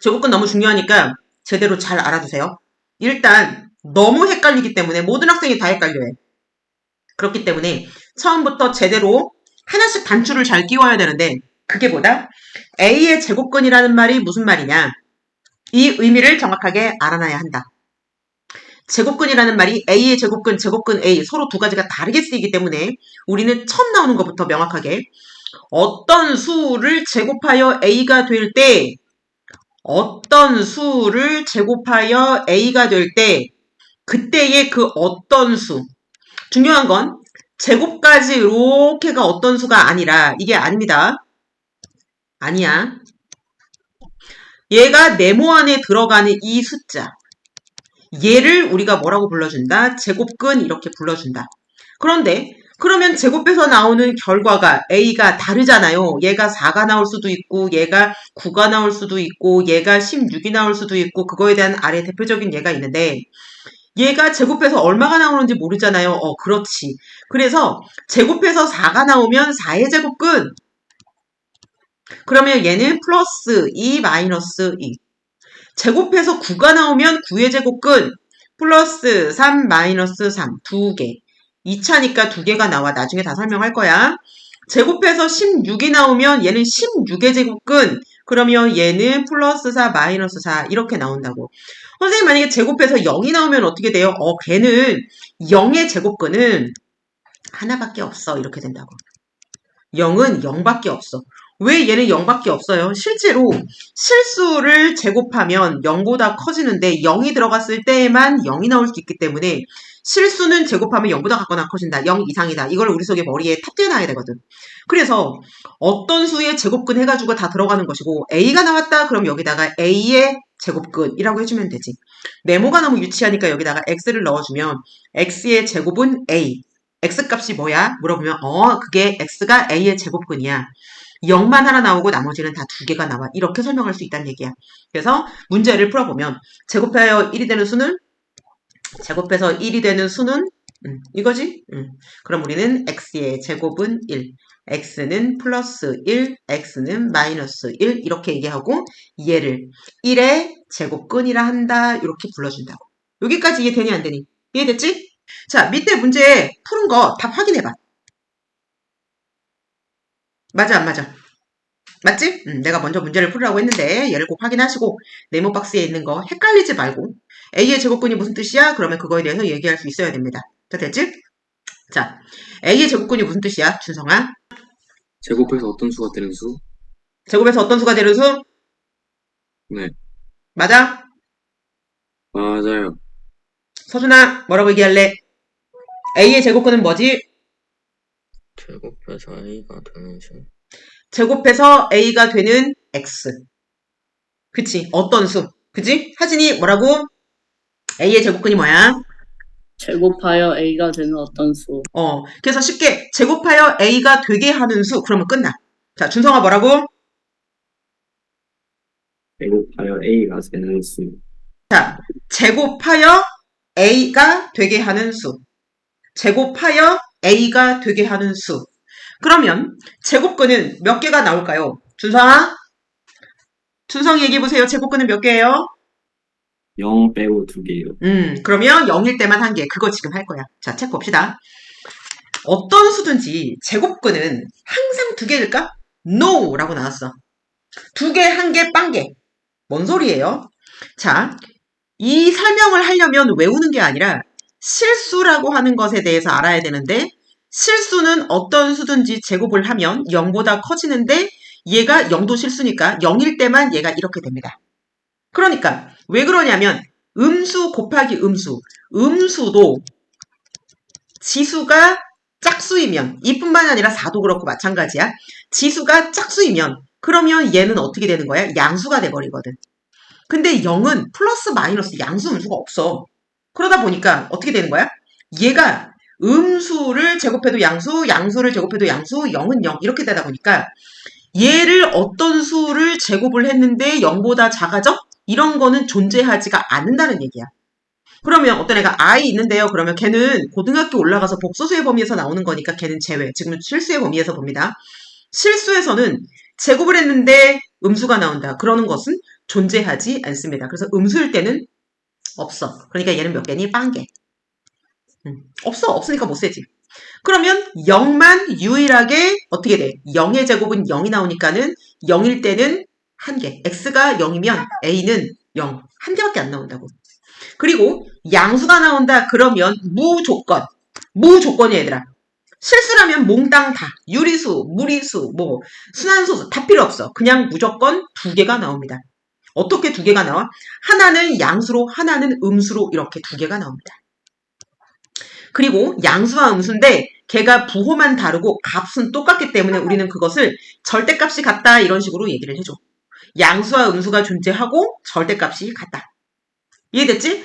제곱근 너무 중요하니까 제대로 잘 알아두세요. 일단 너무 헷갈리기 때문에 모든 학생이 다 헷갈려요. 그렇기 때문에 처음부터 제대로 하나씩 단추를 잘 끼워야 되는데 그게 뭐다? A의 제곱근이라는 말이 무슨 말이냐? 이 의미를 정확하게 알아놔야 한다. 제곱근이라는 말이 A의 제곱근, 제곱근 A 서로 두 가지가 다르게 쓰이기 때문에 우리는 처음 나오는 것부터 명확하게 어떤 수를 제곱하여 A가 될 때 어떤 수를 제곱하여 A가 될 때 그때의 그 어떤 수 중요한 건 제곱까지 이렇게가 어떤 수가 아니라 이게 아닙니다. 아니야. 얘가 네모 안에 들어가는 이 숫자 얘를 우리가 뭐라고 불러준다? 제곱근 이렇게 불러준다. 그런데 그러면 제곱해서 나오는 결과가 A가 다르잖아요. 얘가 4가 나올 수도 있고 얘가 9가 나올 수도 있고 얘가 16이 나올 수도 있고 그거에 대한 아래 대표적인 예가 있는데 얘가 제곱해서 얼마가 나오는지 모르잖아요. 그렇지. 그래서 제곱해서 4가 나오면 4의 제곱근 그러면 얘는 플러스 2 마이너스 2 제곱해서 9가 나오면 9의 제곱근 플러스 3 마이너스 3 2개 2차니까 2개가 나와. 나중에 다 설명할 거야. 제곱해서 16이 나오면 얘는 16의 제곱근 그러면 얘는 플러스 4 마이너스 4 이렇게 나온다고. 선생님 만약에 제곱해서 0이 나오면 어떻게 돼요? 걔는 0의 제곱근은 하나밖에 없어 이렇게 된다고. 0은 0밖에 없어. 왜 얘는 0밖에 없어요? 실제로 실수를 제곱하면 0보다 커지는데 0이 들어갔을 때에만 0이 나올 수 있기 때문에 실수는 제곱하면 0보다 작거나 커진다. 0 이상이다. 이걸 우리 속에 머리에 탑재해놔야 되거든. 그래서 어떤 수의 제곱근 해가지고 다 들어가는 것이고 A가 나왔다 그럼 여기다가 A의 제곱근이라고 해주면 되지. 네모가 너무 유치하니까 여기다가 X를 넣어주면 X의 제곱은 A. X값이 뭐야? 물어보면 그게 X가 A의 제곱근이야. 0만 하나 나오고 나머지는 다 2개가 나와. 이렇게 설명할 수 있다는 얘기야. 그래서 문제를 풀어보면 제곱하여 1이 되는 수는 제곱해서 1이 되는 수는 이거지? 그럼 우리는 X의 제곱은 1, X는 플러스 1, X는 마이너스 1 이렇게 얘기하고 얘를 1의 제곱근이라 한다 이렇게 불러준다고. 여기까지 이해되니 안 되니? 이해됐지? 자, 밑에 문제 푸는 거 답 확인해봐. 맞아 안 맞아? 맞지? 내가 먼저 문제를 풀으라고 했는데 얘를 꼭 확인하시고 네모 박스에 있는 거 헷갈리지 말고 A의 제곱근이 무슨 뜻이야? 그러면 그거에 대해서 얘기할 수 있어야 됩니다. 자, 됐지? 자, A의 제곱근이 무슨 뜻이야? 준성아? 제곱해서 어떤 수가 되는 수? 제곱해서 어떤 수가 되는 수? 네, 맞아? 맞아요. 서준아 뭐라고 얘기할래? A의 제곱근은 뭐지? 제곱해서 A가 되는 수. 제곱해서 A가 되는 X. 그치? 어떤 수? 그치? 하진이 뭐라고? A의 제곱근이 뭐야? 제곱하여 A가 되는 어떤 수. 그래서 쉽게 제곱하여 A가 되게 하는 수. 그러면 끝나. 자, 준성아 뭐라고? 제곱하여 A가 되는 수. 자, 제곱하여 A가 되게 하는 수. 제곱하여 A가 되게 하는 수. 그러면 제곱근은 몇 개가 나올까요? 준성아? 준성이 얘기해보세요. 제곱근은 몇 개예요? 0 빼고 2개요. 그러면 0일 때만 한 개. 그거 지금 할 거야. 자, 책 봅시다. 어떤 수든지 제곱근은 항상 2개일까? No! 라고 나왔어. 2개, 1개, 빵개. 뭔 소리예요? 자, 이 설명을 하려면 외우는 게 아니라 실수라고 하는 것에 대해서 알아야 되는데 실수는 어떤 수든지 제곱을 하면 0보다 커지는데 얘가 0도 실수니까 0일 때만 얘가 이렇게 됩니다. 그러니까 왜 그러냐면 음수 곱하기 음수, 음수도 지수가 짝수이면 이뿐만 아니라 4도 그렇고 마찬가지야. 지수가 짝수이면 그러면 얘는 어떻게 되는 거야? 양수가 돼버리거든. 근데 0은 플러스 마이너스 양수 음수가 없어. 그러다 보니까 어떻게 되는 거야? 얘가 음수를 제곱해도 양수, 양수를 제곱해도 양수, 0은 0 이렇게 되다 보니까 얘를 어떤 수를 제곱을 했는데 0보다 작아져? 이런 거는 존재하지가 않는다는 얘기야. 그러면 어떤 애가 I 있는데요. 그러면 걔는 고등학교 올라가서 복소수의 범위에서 나오는 거니까 걔는 제외. 지금은 실수의 범위에서 봅니다. 실수에서는 제곱을 했는데 음수가 나온다. 그러는 것은 존재하지 않습니다. 그래서 음수일 때는 없어. 그러니까 얘는 몇 개니? 빵 개. 없으니까 못 세지. 그러면 0만 유일하게 어떻게 돼? 0의 제곱은 0이 나오니까는 0일 때는 한 개. x가 0이면 a는 0. 한 개밖에 안 나온다고. 그리고 양수가 나온다 그러면 무조건. 무조건이 얘들아. 실수라면 몽땅 다. 유리수, 무리수, 뭐 순환소수 다 필요 없어. 그냥 무조건 두 개가 나옵니다. 어떻게 두 개가 나와? 하나는 양수로 하나는 음수로 이렇게 두 개가 나옵니다. 그리고 양수와 음수인데 걔가 부호만 다르고 값은 똑같기 때문에 우리는 그것을 절대값이 같다 이런 식으로 얘기를 해줘. 양수와 음수가 존재하고 절대값이 같다. 이해됐지?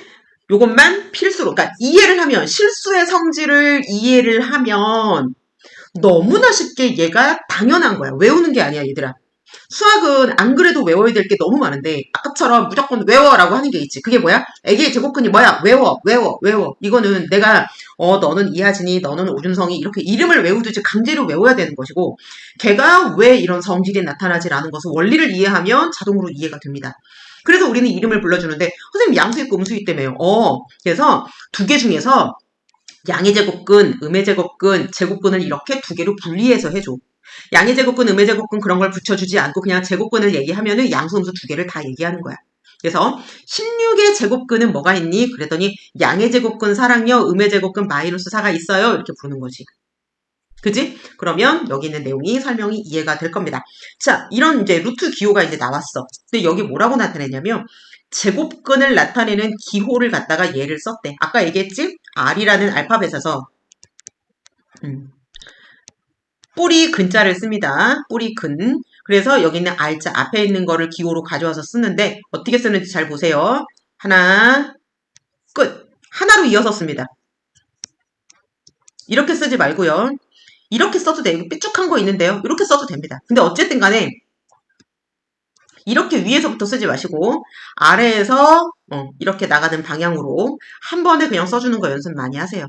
요것만 필수로, 그러니까 이해를 하면, 실수의 성질을 이해를 하면 너무나 쉽게 얘가 당연한 거야. 외우는 게 아니야, 얘들아. 수학은 안 그래도 외워야 될 게 너무 많은데 아까처럼 무조건 외워라고 하는 게 있지. 그게 뭐야? A의 제곱근이 뭐야? 외워. 이거는 내가 너는 이하진이, 너는 오준성이 이렇게 이름을 외우듯이 강제로 외워야 되는 것이고 걔가 왜 이런 성질이 나타나지라는 것을 원리를 이해하면 자동으로 이해가 됩니다. 그래서 우리는 이름을 불러주는데 선생님 양수 있고 음수 있다며요. 그래서 두 개 중에서 양의 제곱근, 음의 제곱근, 제곱근을 이렇게 두 개로 분리해서 해줘. 양의 제곱근, 음의 제곱근 그런 걸 붙여주지 않고 그냥 제곱근을 얘기하면은 양수, 음수 두 개를 다 얘기하는 거야. 그래서 16의 제곱근은 뭐가 있니? 그랬더니 양의 제곱근 4랑요, 음의 제곱근 마이너스 4가 있어요. 이렇게 부르는 거지. 그지? 그러면 여기 있는 내용이 설명이 이해가 될 겁니다. 자, 이런 이제 루트 기호가 이제 나왔어. 근데 여기 뭐라고 나타냈냐면 제곱근을 나타내는 기호를 갖다가 얘를 썼대. 아까 얘기했지? R이라는 알파벳에서 뿌리 근자를 씁니다. 뿌리 근. 그래서 여기 있는 R자 앞에 있는 거를 기호로 가져와서 쓰는데 어떻게 쓰는지 잘 보세요. 하나, 끝. 하나로 이어서 씁니다. 이렇게 쓰지 말고요. 이렇게 써도 돼요. 삐쭉한 거 있는데요. 이렇게 써도 됩니다. 근데 어쨌든 간에 이렇게 위에서부터 쓰지 마시고 아래에서 이렇게 나가는 방향으로 한 번에 그냥 써주는 거 연습 많이 하세요.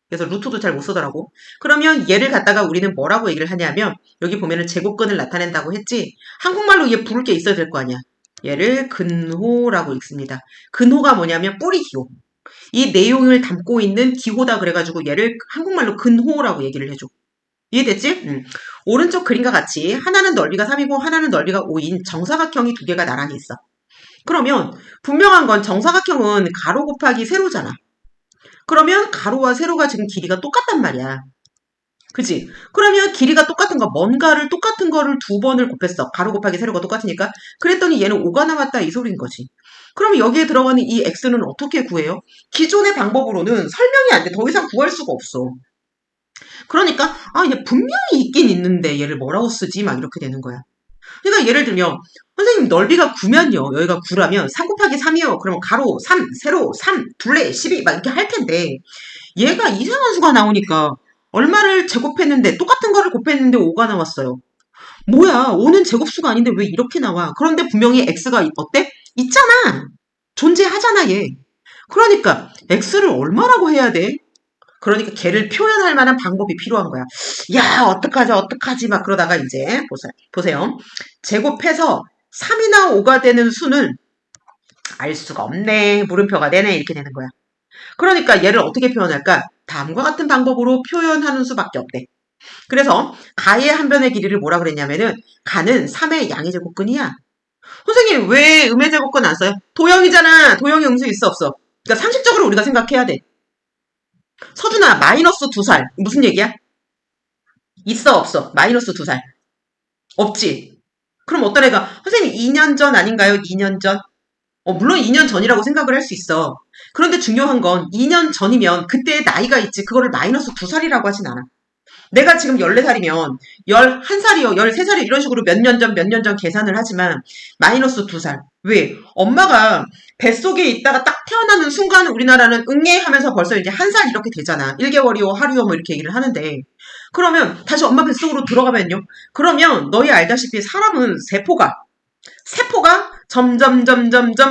그래서 루트도 잘 못 쓰더라고. 그러면 얘를 갖다가 우리는 뭐라고 얘기를 하냐면 여기 보면은 제곱근을 나타낸다고 했지. 한국말로 얘 부를 게 있어야 될 거 아니야. 얘를 근호라고 읽습니다. 근호가 뭐냐면 뿌리 기호. 이 내용을 담고 있는 기호다 그래가지고 얘를 한국말로 근호라고 얘기를 해줘. 이해됐지? 오른쪽 그림과 같이 하나는 넓이가 3이고 하나는 넓이가 5인 정사각형이 두 개가 나란히 있어. 그러면 분명한 건 정사각형은 가로 곱하기 세로잖아. 그러면 가로와 세로가 지금 길이가 똑같단 말이야. 그치? 그러면 길이가 똑같은 거, 뭔가를 똑같은 거를 두 번을 곱했어. 가로 곱하기 세로가 똑같으니까. 그랬더니 얘는 5가 나왔다 이 소리인 거지. 그러면 여기에 들어가는 이 x는 어떻게 구해요? 기존의 방법으로는 설명이 안 돼. 더 이상 구할 수가 없어. 그러니까 얘 분명히 있긴 있는데 얘를 뭐라고 쓰지? 막 이렇게 되는 거야. 그러니까 예를 들면 선생님 넓이가 9면요. 여기가 9라면 3 곱하기 3이요. 그러면 가로 3, 세로 3, 둘레 12 막 이렇게 할 텐데 얘가 이상한 수가 나오니까 얼마를 제곱했는데 똑같은 거를 곱했는데 5가 나왔어요. 뭐야 5는 제곱수가 아닌데 왜 이렇게 나와? 그런데 분명히 x가 어때? 있잖아. 존재하잖아 얘. 그러니까 x를 얼마라고 해야 돼? 그러니까 걔를 표현할 만한 방법이 필요한 거야. 야 어떡하지 막 그러다가 이제 보세요. 제곱해서 3이나 5가 되는 수는 알 수가 없네. 물음표가 되네. 이렇게 되는 거야. 그러니까 얘를 어떻게 표현할까? 다음과 같은 방법으로 표현하는 수밖에 없대. 그래서 가의 한 변의 길이를 뭐라 그랬냐면은 가는 3의 양의 제곱근이야. 선생님 왜 음의 제곱근 안 써요? 도형이잖아. 도형이 음수 있어 없어? 그러니까 상식적으로 우리가 생각해야 돼. 서준아 마이너스 2살 무슨 얘기야? 있어 없어? 마이너스 2살 없지? 그럼 어떤 애가 선생님 2년 전 아닌가요? 2년 전? 물론 2년 전이라고 생각을 할 수 있어. 그런데 중요한 건 2년 전이면 그때의 나이가 있지 그거를 마이너스 2살이라고 하진 않아. 내가 지금 14살이면 11살이요 13살이요 이런 식으로 몇 년 전 계산을 하지만 마이너스 2살. 왜? 엄마가 뱃속에 있다가 딱 태어나는 순간 우리나라는 응애 하면서 벌써 이제 1살 이렇게 되잖아. 1개월이요 하루요 뭐 이렇게 얘기를 하는데 그러면 다시 엄마 뱃속으로 들어가면요. 그러면 너희 알다시피 사람은 세포가 점점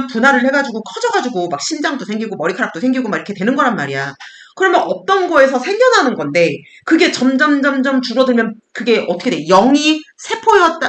분할을 해가지고 커져가지고 막 심장도 생기고 머리카락도 생기고 막 이렇게 되는 거란 말이야. 그러면 없던 거에서 생겨나는 건데 그게 점점 줄어들면 그게 어떻게 돼? 0이 세포가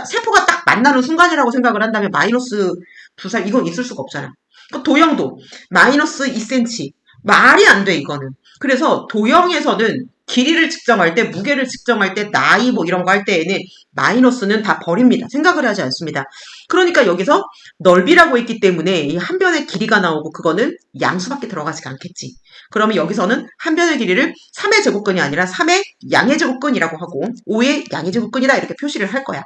딱 만나는 순간이라고 생각을 한다면 마이너스 2살 이건 있을 수가 없잖아. 그러니까 도형도 마이너스 2cm 말이 안 돼 이거는. 그래서 도형에서는 길이를 측정할 때, 무게를 측정할 때, 나이 뭐 이런 거 할 때에는 마이너스는 다 버립니다. 생각을 하지 않습니다. 그러니까 여기서 넓이라고 했기 때문에 이 한 변의 길이가 나오고 그거는 양수밖에 들어가지가 않겠지. 그러면 여기서는 한 변의 길이를 3의 제곱근이 아니라 3의 양의 제곱근이라고 하고 5의 양의 제곱근이다 이렇게 표시를 할 거야.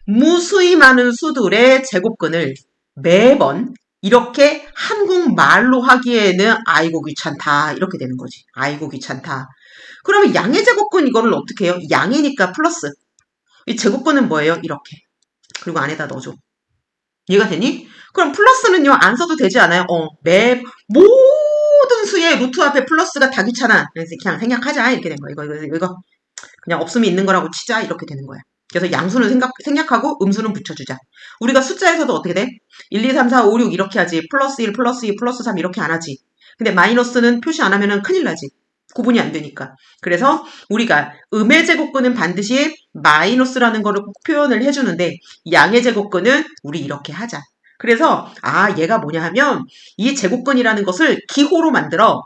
무수히 많은 수들의 제곱근을 매번 이렇게 한국말로 하기에는 아이고 귀찮다 이렇게 되는 거지. 아이고 귀찮다. 그러면 양의 제곱근 이거를 어떻게 해요? 양이니까 플러스. 이 제곱근은 뭐예요? 이렇게. 그리고 안에다 넣어줘. 이해가 되니? 그럼 플러스는요 안 써도 되지 않아요? 모든 수의 루트 앞에 플러스가 다 귀찮아. 그래서 그냥 생략하자 이렇게 된 거야. 이거 그냥 없으면 있는 거라고 치자 이렇게 되는 거야. 그래서 양수는 생략하고 음수는 붙여주자. 우리가 숫자에서도 어떻게 돼? 1, 2, 3, 4, 5, 6 이렇게 하지. 플러스 1, 플러스 2, 플러스 3 이렇게 안 하지. 근데 마이너스는 표시 안 하면은 큰일 나지. 구분이 안 되니까. 그래서 우리가 음의 제곱근은 반드시 마이너스라는 거를 꼭 표현을 해주는데 양의 제곱근은 우리 이렇게 하자. 그래서 얘가 뭐냐 하면 이 제곱근이라는 것을 기호로 만들어.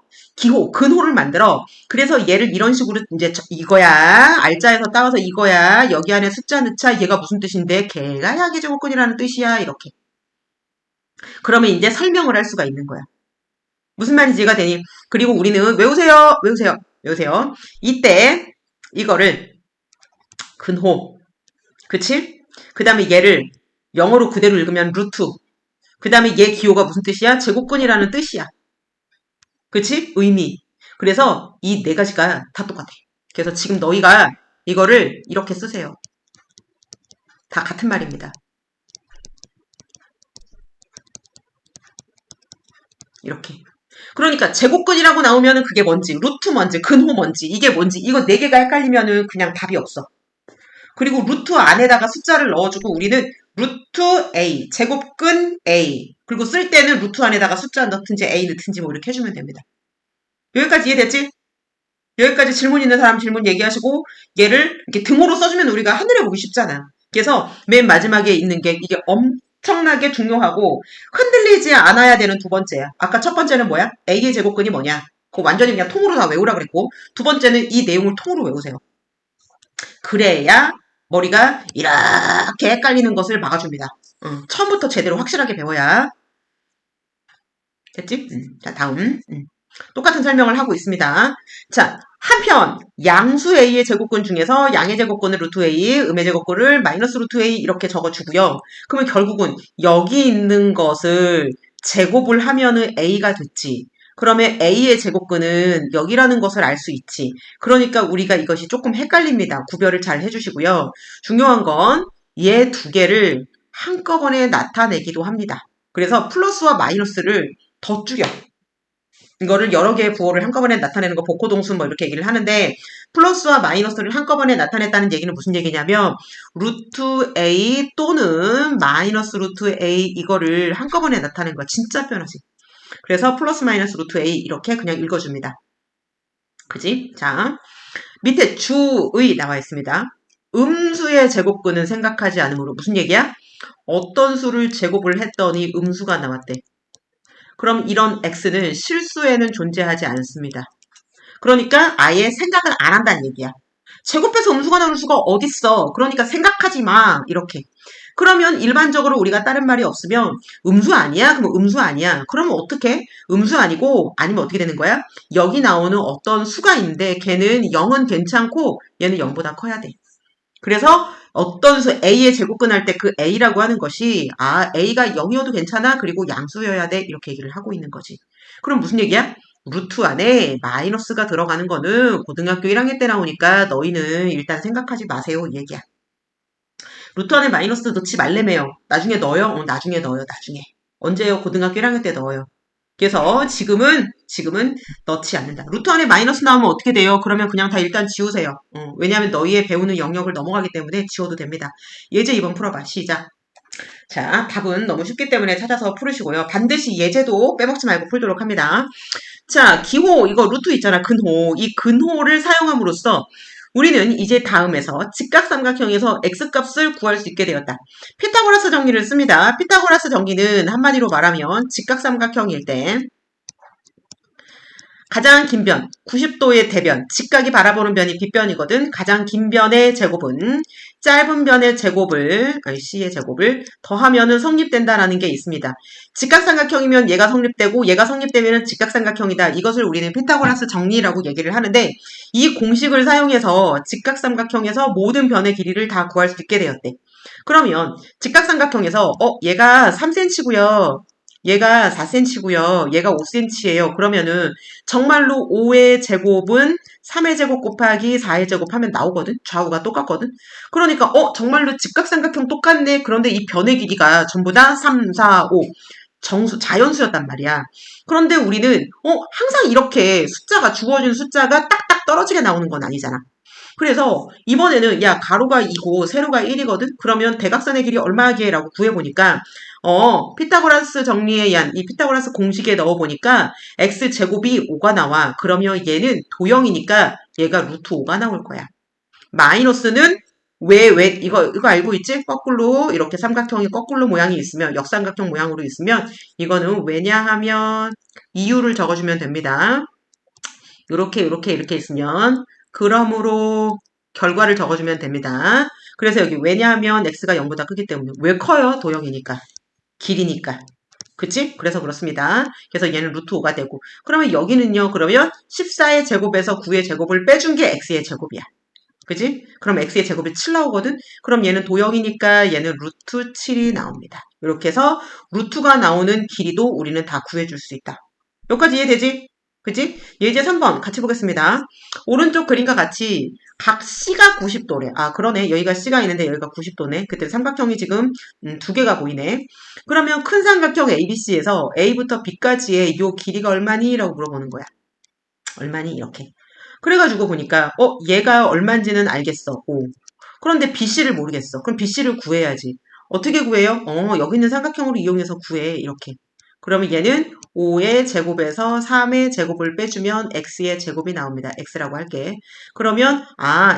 근호를 만들어. 그래서 얘를 이런 식으로 이제 이거야. 알자에서 따와서 이거야. 여기 안에 숫자 넣자. 얘가 무슨 뜻인데? 걔가 양의 제곱근이라는 뜻이야. 이렇게. 그러면 이제 설명을 할 수가 있는 거야. 무슨 말인지 이해가 되니? 그리고 우리는 외우세요. 이때 이거를 근호. 그치? 그 다음에 얘를 영어로 그대로 읽으면 루트. 그 다음에 얘 기호가 무슨 뜻이야? 제곱근이라는 뜻이야. 그치? 의미. 그래서 이 네 가지가 다 똑같아. 그래서 지금 너희가 이거를 이렇게 쓰세요. 다 같은 말입니다. 이렇게. 그러니까 제곱근이라고 나오면은 그게 뭔지, 루트 뭔지, 근호 뭔지, 이게 뭔지, 이거 네 개가 헷갈리면은 그냥 답이 없어. 그리고 루트 안에다가 숫자를 넣어주고 우리는 루트 A, 제곱근 A. 그리고 쓸 때는 루트 안에다가 숫자 넣든지 A 넣든지 뭐 이렇게 해주면 됩니다. 여기까지 이해됐지? 여기까지 질문 있는 사람 질문 얘기하시고 얘를 이렇게 등호로 써주면 우리가 하늘에 보기 쉽잖아. 그래서 맨 마지막에 있는 게 이게 엄청나게 중요하고 흔들리지 않아야 되는 두 번째야. 아까 첫 번째는 뭐야? A의 제곱근이 뭐냐? 그거 완전히 그냥 통으로 다 외우라 그랬고 두 번째는 이 내용을 통으로 외우세요. 그래야 머리가 이렇게 헷갈리는 것을 막아줍니다. 처음부터 제대로 확실하게 배워야. 됐지? 자, 다음. 똑같은 설명을 하고 있습니다. 자, 한편 양수 A의 제곱근 중에서 양의 제곱근을 루트 A, 음의 제곱근을 마이너스 루트 A 이렇게 적어주고요. 그러면 결국은 여기 있는 것을 제곱을 하면은 A가 됐지. 그러면 A의 제곱근은 여기라는 것을 알 수 있지. 그러니까 우리가 이것이 조금 헷갈립니다. 구별을 잘 해주시고요. 중요한 건 얘 두 개를 한꺼번에 나타내기도 합니다. 그래서 플러스와 마이너스를 더 줄여. 이거를 여러 개의 부호를 한꺼번에 나타내는 거 복호동수 뭐 이렇게 얘기를 하는데 플러스와 마이너스를 한꺼번에 나타냈다는 얘기는 무슨 얘기냐면 루트 A 또는 마이너스 루트 A 이거를 한꺼번에 나타낸 거야. 진짜 편하지. 그래서 플러스 마이너스 루트 A 이렇게 그냥 읽어줍니다. 그지? 자, 밑에 주의 나와 있습니다. 음수의 제곱근은 생각하지 않으므로 무슨 얘기야? 어떤 수를 제곱을 했더니 음수가 나왔대. 그럼 이런 x는 실수에는 존재하지 않습니다. 그러니까 아예 생각을 안 한다는 얘기야. 제곱해서 음수가 나올 수가 어딨어. 그러니까 생각하지 마. 이렇게. 그러면 일반적으로 우리가 다른 말이 없으면 음수 아니야? 그럼 음수 아니야. 그러면 어떻게? 음수 아니고 아니면 어떻게 되는 거야? 여기 나오는 어떤 수가 있는데 걔는 0은 괜찮고 얘는 0보다 커야 돼. 그래서 어떤 수 A의 제곱근 할 때 그 A라고 하는 것이 A가 0이어도 괜찮아. 그리고 양수여야 돼. 이렇게 얘기를 하고 있는 거지. 그럼 무슨 얘기야? 루트 안에 마이너스가 들어가는 거는 고등학교 1학년 때 나오니까 너희는 일단 생각하지 마세요. 이 얘기야. 루트 안에 마이너스 넣지 말래매요. 나중에 넣어요? 나중에 넣어요. 나중에. 언제요? 고등학교 1학년 때 넣어요. 그래서 지금은 넣지 않는다. 루트 안에 마이너스 나오면 어떻게 돼요? 그러면 그냥 다 일단 지우세요. 왜냐하면 너희의 배우는 영역을 넘어가기 때문에 지워도 됩니다. 예제 2번 풀어봐. 시작. 자, 답은 너무 쉽기 때문에 찾아서 풀으시고요. 반드시 예제도 빼먹지 말고 풀도록 합니다. 자, 기호, 이거 루트 있잖아, 근호. 이 근호를 사용함으로써 우리는 이제 다음에서 직각삼각형에서 x값을 구할 수 있게 되었다. 피타고라스 정리를 씁니다. 피타고라스 정리는 한마디로 말하면 직각삼각형일 때 가장 긴 변, 90도의 대변, 직각이 바라보는 변이 빗변이거든. 가장 긴 변의 제곱은 짧은 변의 제곱을, C의 제곱을 더하면은 성립된다라는 게 있습니다. 직각삼각형이면 얘가 성립되고 얘가 성립되면은 직각삼각형이다. 이것을 우리는 피타고라스 정리라고 얘기를 하는데 이 공식을 사용해서 직각삼각형에서 모든 변의 길이를 다 구할 수 있게 되었대. 그러면 직각삼각형에서 얘가 3cm고요. 얘가 4cm고요. 얘가 5cm예요. 그러면은 정말로 5의 제곱은 3의 제곱 곱하기 4의 제곱 하면 나오거든. 좌우가 똑같거든. 그러니까 정말로 직각삼각형 똑같네. 그런데 이 변의 길이가 전부 다 3, 4, 5 정수, 자연수였단 말이야. 그런데 우리는 항상 이렇게 숫자가 주어진 숫자가 딱딱 떨어지게 나오는 건 아니잖아. 그래서 이번에는 야 가로가 2고 세로가 1이거든. 그러면 대각선의 길이 얼마게 라고 구해보니까 피타고라스 정리에 의한 이 피타고라스 공식에 넣어보니까 x제곱이 5가 나와. 그러면 얘는 도형이니까 얘가 루트 5가 나올 거야. 마이너스는 이거 알고 있지? 거꾸로 이렇게 삼각형이 거꾸로 모양이 있으면 역삼각형 모양으로 있으면 이거는 왜냐 하면 이유를 적어주면 됩니다. 이렇게 있으면 그러므로 결과를 적어주면 됩니다. 그래서 여기 왜냐하면 x가 0보다 크기 때문에 왜 커요? 도형이니까. 길이니까. 그치? 그래서 그렇습니다. 그래서 얘는 루트 5가 되고 그러면 여기는요. 그러면 14의 제곱에서 9의 제곱을 빼준 게 x의 제곱이야. 그지? 그럼 x의 제곱이 7 나오거든? 그럼 얘는 도형이니까 얘는 루트 7이 나옵니다. 이렇게 해서 루트가 나오는 길이도 우리는 다 구해줄 수 있다. 여기까지 이해되지? 그지? 예제 3번 같이 보겠습니다. 오른쪽 그림과 같이 각 C가 90도래. 아, 그러네. 여기가 C가 있는데 여기가 90도네. 그때 삼각형이 지금 두 개가 보이네. 그러면 큰 삼각형 ABC에서 A부터 B까지의 이 길이가 얼마니? 라고 물어보는 거야. 얼마니? 이렇게. 그래가지고 보니까 얘가 얼마인지는 알겠어. 5. 그런데 BC를 모르겠어. 그럼 BC를 구해야지. 어떻게 구해요? 여기 있는 삼각형으로 이용해서 구해. 이렇게. 그러면 얘는 5의 제곱에서 3의 제곱을 빼주면 x의 제곱이 나옵니다. x라고 할게. 그러면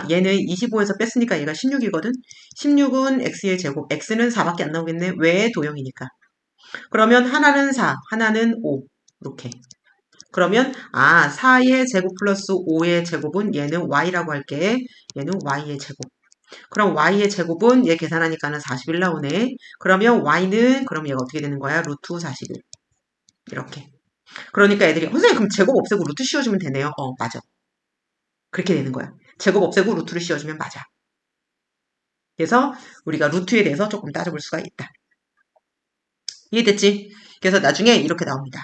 얘는 25에서 뺐으니까 얘가 16이거든. 16은 x의 제곱. x는 4밖에 안 나오겠네. 왜? 도형이니까. 그러면 하나는 4, 하나는 5. 이렇게. 그러면 4의 제곱 플러스 5의 제곱은 얘는 y라고 할게. 얘는 y의 제곱. 그럼 y의 제곱은 얘 계산하니까는 41 나오네. 그러면 y는 그럼 얘가 어떻게 되는 거야? 루트 41. 이렇게. 그러니까 애들이 선생님 그럼 제곱 없애고 루트 씌워주면 되네요. 맞아. 그렇게 되는 거야. 제곱 없애고 루트를 씌워주면 맞아. 그래서 우리가 루트에 대해서 조금 따져볼 수가 있다. 이해됐지? 그래서 나중에 이렇게 나옵니다.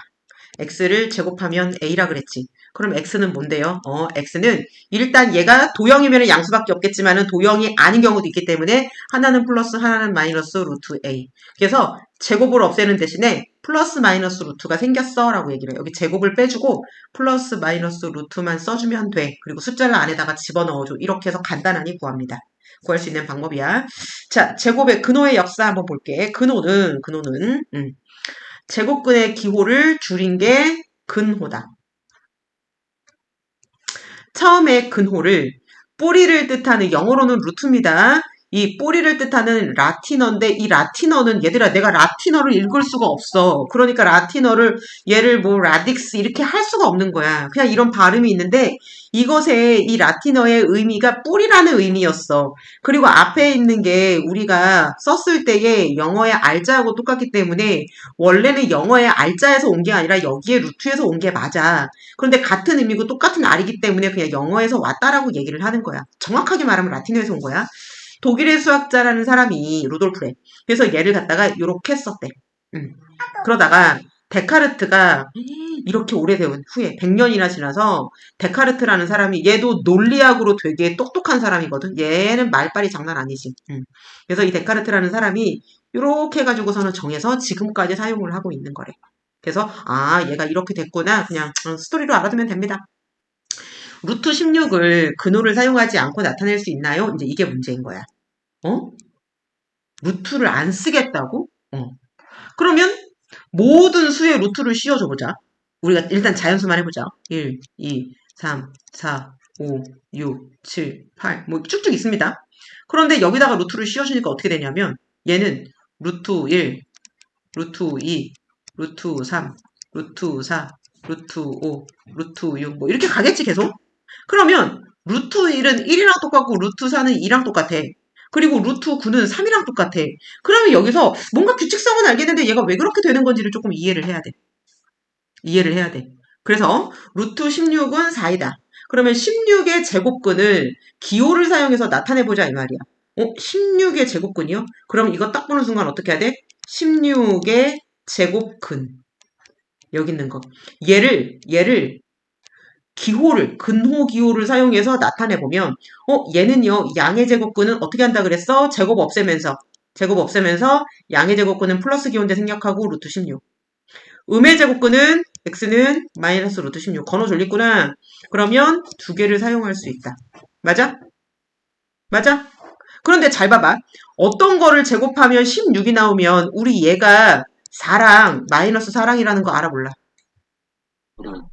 x를 제곱하면 a라 그랬지. 그럼 x는 뭔데요? x는 일단 얘가 도형이면 양수밖에 없겠지만은 도형이 아닌 경우도 있기 때문에 하나는 플러스 하나는 마이너스 루트 a. 그래서 제곱을 없애는 대신에 플러스 마이너스 루트가 생겼어 라고 얘기를 해요. 여기 제곱을 빼주고 플러스 마이너스 루트만 써주면 돼. 그리고 숫자를 안에다가 집어넣어줘. 이렇게 해서 간단하게 구합니다. 구할 수 있는 방법이야. 자, 제곱의 근호의 역사 한번 볼게. 근호는 제곱근의 기호를 줄인 게 근호다. 처음에 근호를 뿌리를 뜻하는 영어로는 루트입니다. 이 뿌리를 뜻하는 라틴어인데 이 라틴어는 얘들아 내가 라틴어를 읽을 수가 없어. 그러니까 라틴어를 얘를 뭐 라딕스 이렇게 할 수가 없는 거야. 그냥 이런 발음이 있는데 이것의 이 라틴어의 의미가 뿌리라는 의미였어. 그리고 앞에 있는 게 우리가 썼을 때의 영어의 알자하고 똑같기 때문에 원래는 영어의 알자에서 온 게 아니라 여기에 루트에서 온 게 맞아. 그런데 같은 의미고 똑같은 알이기 때문에 그냥 영어에서 왔다라고 얘기를 하는 거야. 정확하게 말하면 라틴어에서 온 거야. 독일의 수학자라는 사람이 루돌프래. 그래서 얘를 갖다가 이렇게 썼대. 그러다가 데카르트가 이렇게 오래된 후에 100년이나 지나서 데카르트라는 사람이 얘도 논리학으로 되게 똑똑한 사람이거든. 얘는 말빨이 장난 아니지. 그래서 이 데카르트라는 사람이 이렇게 해가지고서는 정해서 지금까지 사용을 하고 있는 거래. 그래서 얘가 이렇게 됐구나. 그냥 스토리로 알아두면 됩니다. 루트 16을 근호를 사용하지 않고 나타낼 수 있나요? 이제 이게 문제인 거야. 루트를 안 쓰겠다고? 그러면 모든 수의 루트를 씌워줘 보자. 우리가 일단 자연수만 해보자. 1, 2, 3, 4, 5, 6, 7, 8, 뭐 쭉쭉 있습니다. 그런데 여기다가 루트를 씌워주니까 어떻게 되냐면 얘는 루트 1, 루트 2, 루트 3, 루트 4, 루트 5, 루트 6, 뭐 이렇게 가겠지 계속? 그러면 루트 1은 1이랑 똑같고 루트 4는 2랑 똑같아. 그리고 루트 9는 3이랑 똑같아. 그러면 여기서 뭔가 규칙성은 알겠는데 얘가 왜 그렇게 되는 건지를 조금 이해를 해야 돼. 이해를 해야 돼. 그래서 루트 16은 4이다. 그러면 16의 제곱근을 기호를 사용해서 나타내보자 이 말이야. 16의 제곱근이요? 그럼 이거 딱 보는 순간 어떻게 해야 돼? 16의 제곱근. 여기 있는 거. 얘를 기호를, 근호 기호를 사용해서 나타내보면, 얘는요, 양의 제곱근은 어떻게 한다 그랬어? 제곱 없애면서 양의 제곱근은 플러스 기호인데 생략하고 루트 16. 음의 제곱근은 x는 마이너스 루트 16. 건호 졸리구나. 그러면 두 개를 사용할 수 있다. 맞아? 맞아? 그런데 잘 봐봐. 어떤 거를 제곱하면 16이 나오면 우리 얘가 4랑 마이너스 4랑이라는 거 알아 몰라?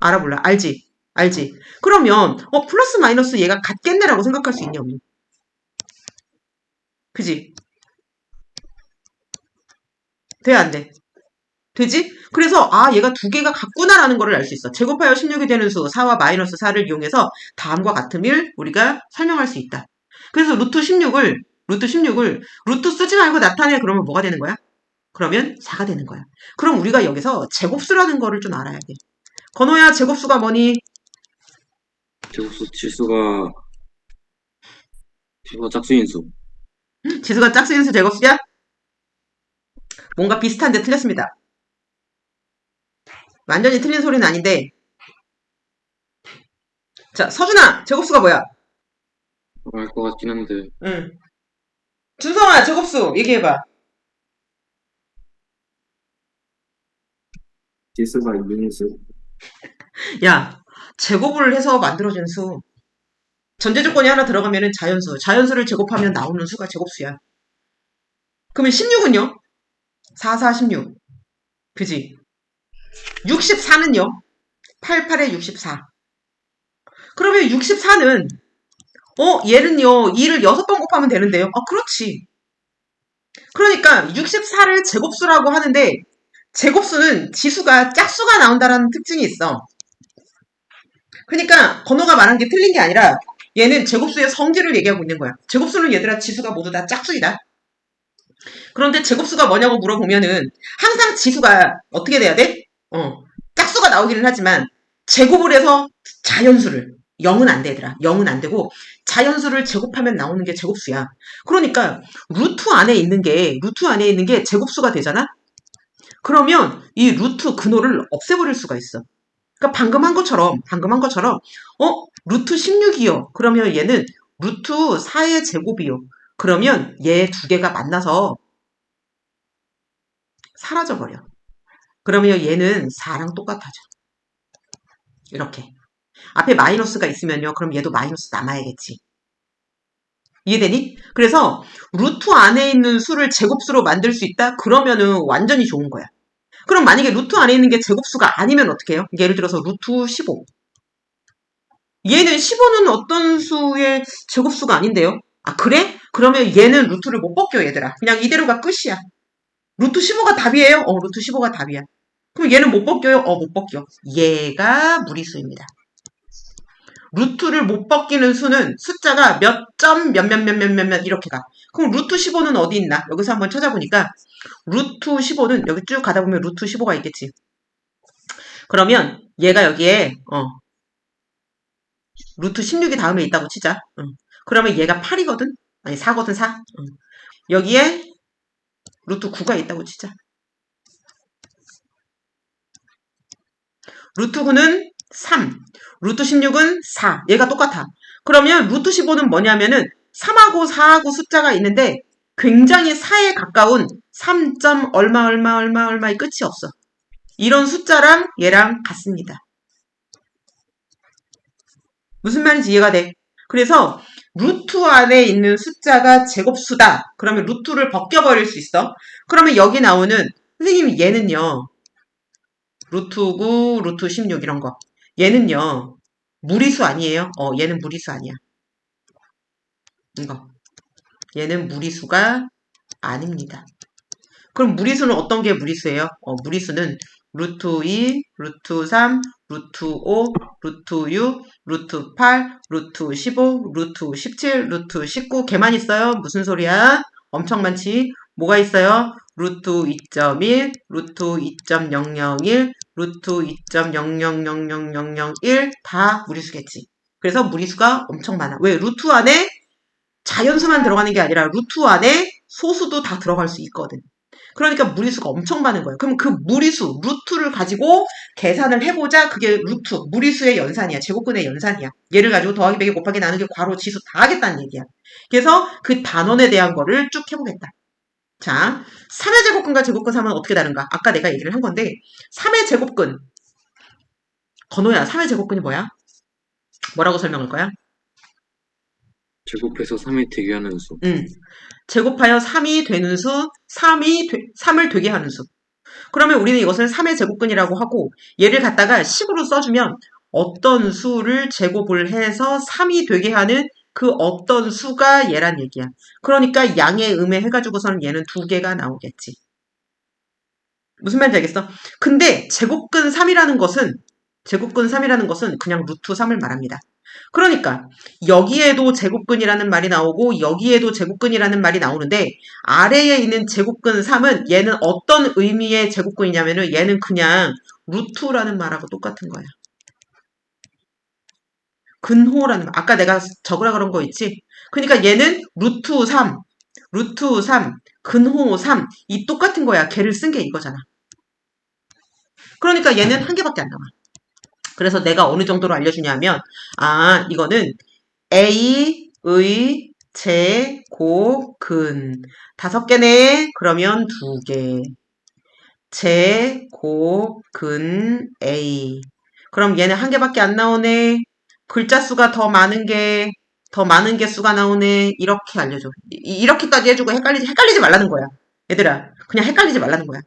알아 몰라. 알지? 알지? 그러면 플러스 마이너스 얘가 같겠네라고 생각할 수 있냐 없니? 그지? 돼 안 돼? 되지? 그래서 얘가 두 개가 같구나라는 거를 알 수 있어. 제곱하여 16이 되는 수 4와 마이너스 4를 이용해서 다음과 같음을 우리가 설명할 수 있다. 그래서 루트 16을 루트 쓰지 말고 나타내. 그러면 뭐가 되는 거야? 그러면 4가 되는 거야. 그럼 우리가 여기서 제곱수라는 거를 좀 알아야 돼. 건호야, 제곱수가 뭐니? 제곱수 지수가 짝수인수. 지수가 짝수인수 제곱수야? 뭔가 비슷한데 틀렸습니다. 완전히 틀린 소리는 아닌데. 자, 서준아, 제곱수가 뭐야? 알 것 같긴 한데. 응. 준성아, 제곱수 얘기해봐. 지수가 2인수. 야, 제곱을 해서 만들어진 수. 전제 조건이 하나 들어가면은 자연수. 자연수를 제곱하면 나오는 수가 제곱수야. 그러면 16은요? 4, 4, 16. 그지? 64는요? 8, 8에 64. 그러면 64는, 얘는요, 2를 6번 곱하면 되는데요. 그렇지. 그러니까 64를 제곱수라고 하는데, 제곱수는 지수가 짝수가 나온다라는 특징이 있어. 그러니까 건호가 말한 게 틀린 게 아니라 얘는 제곱수의 성질을 얘기하고 있는 거야. 제곱수는 얘들아 지수가 모두 다 짝수이다. 그런데 제곱수가 뭐냐고 물어보면은 항상 지수가 어떻게 돼야 돼? 짝수가 나오기는 하지만 제곱을 해서 자연수를 0은 안 돼, 얘들아. 0은 안 되고 자연수를 제곱하면 나오는 게 제곱수야. 그러니까 루트 안에 있는 게 제곱수가 되잖아? 그러면 이 루트 근호를 없애버릴 수가 있어. 그러니까 방금 한 것처럼 루트 16이요. 그러면 얘는 루트 4의 제곱이요. 그러면 얘 두 개가 만나서 사라져버려. 그러면 얘는 4랑 똑같아져. 이렇게. 앞에 마이너스가 있으면요. 그럼 얘도 마이너스 남아야겠지. 이해되니? 그래서 루트 안에 있는 수를 제곱수로 만들 수 있다? 그러면은 완전히 좋은 거야. 그럼 만약에 루트 안에 있는 게 제곱수가 아니면 어떻게 해요? 예를 들어서 루트 15. 얘는 15는 어떤 수의 제곱수가 아닌데요? 그래? 그러면 얘는 루트를 못 벗겨, 얘들아. 그냥 이대로가 끝이야. 루트 15가 답이에요? 루트 15가 답이야. 그럼 얘는 못 벗겨요? 못 벗겨. 얘가 무리수입니다. 루트를 못 벗기는 수는 숫자가 몇 점, 몇 이렇게 가. 그럼 루트 15는 어디 있나? 여기서 한번 찾아보니까 루트 15는 여기 쭉 가다 보면 루트 15가 있겠지. 그러면 얘가 여기에 루트 16이 다음에 있다고 치자. 그러면 얘가 8이거든? 아니 4거든 4. 여기에 루트 9가 있다고 치자. 루트 9는 3. 루트 16은 4. 얘가 똑같아. 그러면 루트 15는 뭐냐면은 3하고 4하고 숫자가 있는데 굉장히 4에 가까운 3점 얼마의 끝이 없어. 이런 숫자랑 얘랑 같습니다. 무슨 말인지 이해가 돼? 그래서 루트 안에 있는 숫자가 제곱수다. 그러면 루트를 벗겨버릴 수 있어. 그러면 여기 나오는 선생님 얘는요. 루트 9, 루트 16 이런 거. 얘는요. 무리수 아니에요? 얘는 무리수 아니야. 이거. 얘는 무리수가 아닙니다. 그럼 무리수는 어떤 게 무리수예요? 무리수는 루트 2, 루트 3, 루트 5, 루트 6, 루트 8, 루트 15, 루트 17, 루트 19 개만 있어요. 무슨 소리야? 엄청 많지? 뭐가 있어요? 루트 2.1, 루트 2.001, 루트 2.0000001 다 무리수겠지. 그래서 무리수가 엄청 많아. 왜? 루트 안에 자연수만 들어가는 게 아니라 루트 안에 소수도 다 들어갈 수 있거든. 그러니까 무리수가 엄청 많은 거예요. 그럼 그 무리수, 루트를 가지고 계산을 해보자. 그게 루트, 무리수의 연산이야. 제곱근의 연산이야. 얘를 가지고 더하기, 빼기, 곱하기, 나누기, 괄호, 지수 다 하겠다는 얘기야. 그래서 그 단원에 대한 거를 쭉 해보겠다. 자, 3의 제곱근과 제곱근 3은 어떻게 다른가? 아까 내가 얘기를 한 건데 3의 제곱근 건호야, 3의 제곱근이 뭐야? 뭐라고 설명할 거야? 제곱해서 3이 되게 하는 수. 제곱하여 3이 되는 수, 3을 되게 하는 수. 그러면 우리는 이것을 3의 제곱근이라고 하고 얘를 갖다가 식으로 써주면 어떤 수를 제곱을 해서 3이 되게 하는 그 어떤 수가 얘란 얘기야. 그러니까 양의 음에 해가지고서는 얘는 2개가 나오겠지. 무슨 말인지 알겠어? 근데 제곱근 3이라는 것은 그냥 루트 3을 말합니다. 그러니까 여기에도 제곱근이라는 말이 나오고 여기에도 제곱근이라는 말이 나오는데 아래에 있는 제곱근 3은 얘는 어떤 의미의 제곱근이냐면은 얘는 그냥 루트라는 말하고 똑같은 거야. 근호라는 말. 아까 내가 적으라 그런 거 있지? 그러니까 얘는 루트 3, 근호 3. 이 똑같은 거야. 걔를 쓴 게 이거잖아. 그러니까 얘는 한 개밖에 안 나와. 그래서 내가 어느 정도로 알려주냐면 이거는 A의 제곱근 5개네. 그러면 2개. 제곱근 A. 그럼 얘는 한 개밖에 안 나오네. 글자 수가 더 많은 게 수가 나오네. 이렇게 알려줘. 이렇게까지 해주고 헷갈리지 말라는 거야. 얘들아, 그냥 헷갈리지 말라는 거야.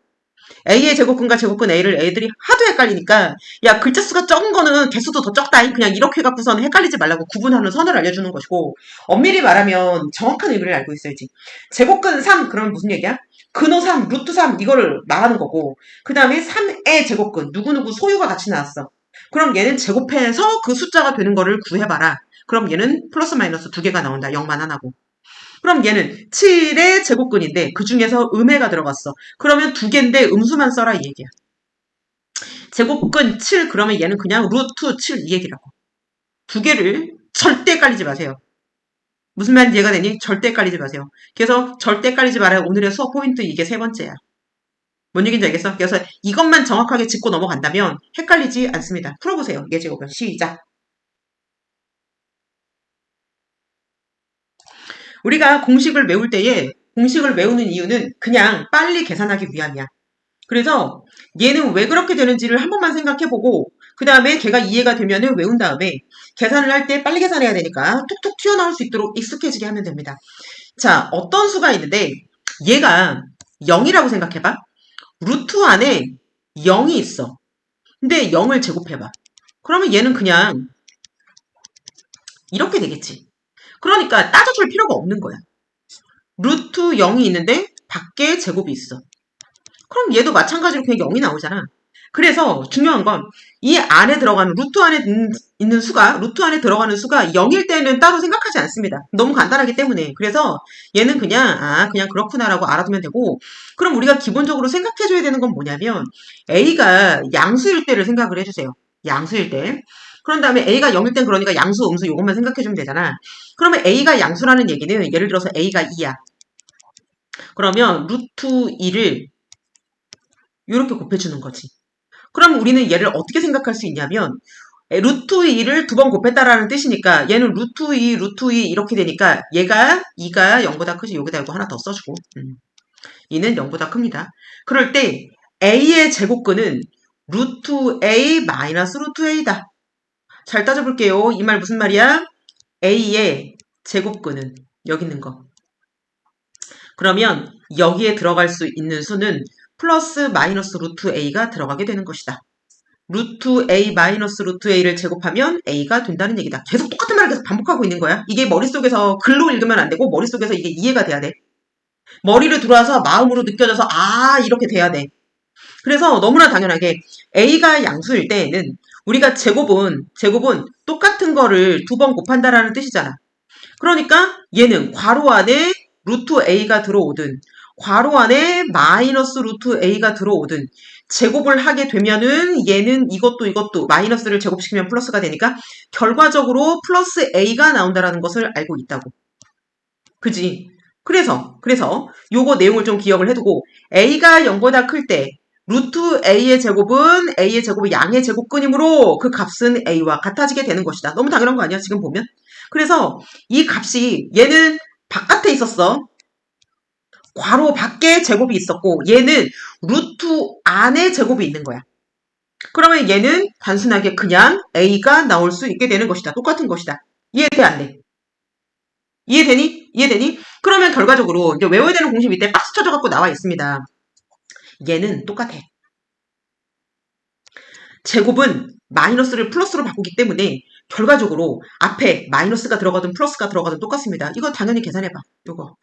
A의 제곱근과 제곱근 A를 애들이 하도 헷갈리니까 야 글자 수가 적은 거는 개수도 더 적다잉. 그냥 이렇게 갖고서는 헷갈리지 말라고 구분하는 선을 알려주는 것이고 엄밀히 말하면 정확한 의미를 알고 있어야지. 제곱근 3 그러면 무슨 얘기야? 근호 3, 루트 3 이거를 말하는 거고 그 다음에 3의 제곱근 누구누구 소유가 같이 나왔어. 그럼 얘는 제곱해서 그 숫자가 되는 거를 구해봐라. 그럼 얘는 플러스 마이너스 2개가 나온다. 0만 하나고. 그럼 얘는 7의 제곱근인데 그 중에서 음해가 들어갔어. 그러면 2개인데 음수만 써라 이 얘기야. 제곱근 7 그러면 얘는 그냥 루트 7 이 얘기라고. 2개를 절대 헷갈리지 마세요. 무슨 말인지 이해가 되니? 절대 헷갈리지 마세요. 그래서 절대 헷갈리지 말아요. 오늘의 수업 포인트 이게 3번째야. 뭔 얘기인지 알겠어? 그래서 이것만 정확하게 짚고 넘어간다면 헷갈리지 않습니다. 풀어보세요. 예제곱은 시작. 우리가 공식을 외울 때에 공식을 외우는 이유는 그냥 빨리 계산하기 위함이야. 그래서 얘는 왜 그렇게 되는지를 한 번만 생각해보고 그 다음에 걔가 이해가 되면은 외운 다음에 계산을 할 때 빨리 계산해야 되니까 툭툭 튀어나올 수 있도록 익숙해지게 하면 됩니다. 자, 어떤 수가 있는데 얘가 0이라고 생각해봐. 루트 안에 0이 있어. 근데 0을 제곱해봐. 그러면 얘는 그냥 이렇게 되겠지. 그러니까 따져줄 필요가 없는 거야. 루트 0이 있는데 밖에 제곱이 있어. 그럼 얘도 마찬가지로 그냥 0이 나오잖아. 그래서 중요한 건 이 안에 들어가는 루트 안에 있는 수가 루트 안에 들어가는 수가 0일 때는 따로 생각하지 않습니다. 너무 간단하기 때문에. 그래서 얘는 그냥 그렇구나라고 알아두면 되고 그럼 우리가 기본적으로 생각해줘야 되는 건 뭐냐면 A가 양수일 때를 생각을 해주세요. 양수일 때. 그런 다음에 A가 0일 땐 그러니까 양수, 음수 이것만 생각해주면 되잖아. 그러면 A가 양수라는 얘기는 예를 들어서 A가 2야. 그러면 루트 2를 이렇게 곱해주는 거지. 그럼 우리는 얘를 어떻게 생각할 수 있냐면 루트 2를 2번 곱했다라는 뜻이니까 얘는 루트 2 이렇게 되니까 얘가 2가 0보다 크지 여기다 이거 하나 더 써주고 2는 0보다 큽니다. 그럴 때 A의 제곱근은 루트 A 마이너스 루트 A다. 잘 따져볼게요. 이 말 무슨 말이야? A의 제곱근은 여기 있는 거. 그러면 여기에 들어갈 수 있는 수는 플러스 마이너스 루트 a가 들어가게 되는 것이다. 루트 a 마이너스 루트 a를 제곱하면 a가 된다는 얘기다. 계속 똑같은 말을 계속 반복하고 있는 거야. 이게 머릿속에서 글로 읽으면 안 되고 머릿속에서 이게 이해가 돼야 돼. 머리를 들어와서 마음으로 느껴져서 이렇게 돼야 돼. 그래서 너무나 당연하게 a가 양수일 때에는 우리가 제곱은 똑같은 거를 두 번 곱한다라는 뜻이잖아. 그러니까 얘는 괄호 안에 루트 a가 들어오든 괄호 안에 마이너스 루트 a가 들어오든 제곱을 하게 되면은 얘는 이것도 마이너스를 제곱시키면 플러스가 되니까 결과적으로 플러스 a가 나온다라는 것을 알고 있다고. 그지? 그래서 요거 내용을 좀 기억을 해두고 a가 0보다 클 때 루트 a의 제곱은 a의 제곱이 양의 제곱근이므로 그 값은 a와 같아지게 되는 것이다. 너무 당연한 거 아니야? 지금 보면. 그래서 이 값이 얘는 바깥에 있었어. 괄호 밖에 제곱이 있었고 얘는 루트 안에 제곱이 있는 거야. 그러면 얘는 단순하게 그냥 a가 나올 수 있게 되는 것이다. 똑같은 것이다. 이해돼 안 돼? 이해되니? 그러면 결과적으로 이제 외워야 되는 공식 밑에 박스 쳐져갖고 나와 있습니다. 얘는 똑같아. 제곱은 마이너스를 플러스로 바꾸기 때문에 결과적으로 앞에 마이너스가 들어가든 플러스가 들어가든 똑같습니다. 이거 당연히 계산해봐. 요거.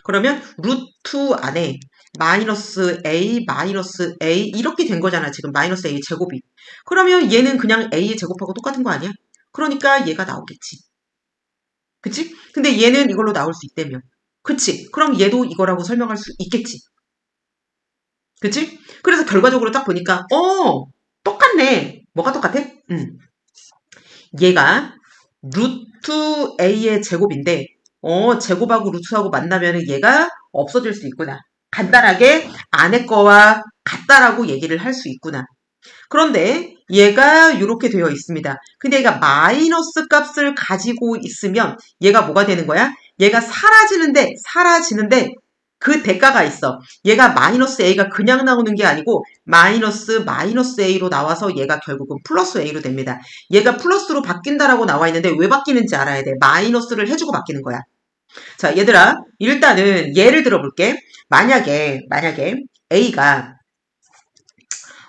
그러면 루트 안에 마이너스 A 이렇게 된 거잖아. 지금 마이너스 A 제곱이. 그러면 얘는 그냥 A의 제곱하고 똑같은 거 아니야? 그러니까 얘가 나오겠지. 그치? 근데 얘는 이걸로 나올 수 있다며. 그치? 그럼 얘도 이거라고 설명할 수 있겠지. 그치? 그래서 결과적으로 딱 보니까 똑같네. 뭐가 똑같아? 얘가 루트 A의 제곱인데 제곱하고 루트하고 만나면 얘가 없어질 수 있구나. 간단하게 안에 거와 같다라고 얘기를 할 수 있구나. 그런데 얘가 이렇게 되어 있습니다. 근데 얘가 마이너스 값을 가지고 있으면 얘가 뭐가 되는 거야? 얘가 사라지는데 그 대가가 있어. 얘가 마이너스 a가 그냥 나오는 게 아니고 마이너스 a로 나와서 얘가 결국은 플러스 a로 됩니다. 얘가 플러스로 바뀐다라고 나와 있는데 왜 바뀌는지 알아야 돼. 마이너스를 해주고 바뀌는 거야. 자, 얘들아, 일단은 예를 들어볼게. 만약에 a가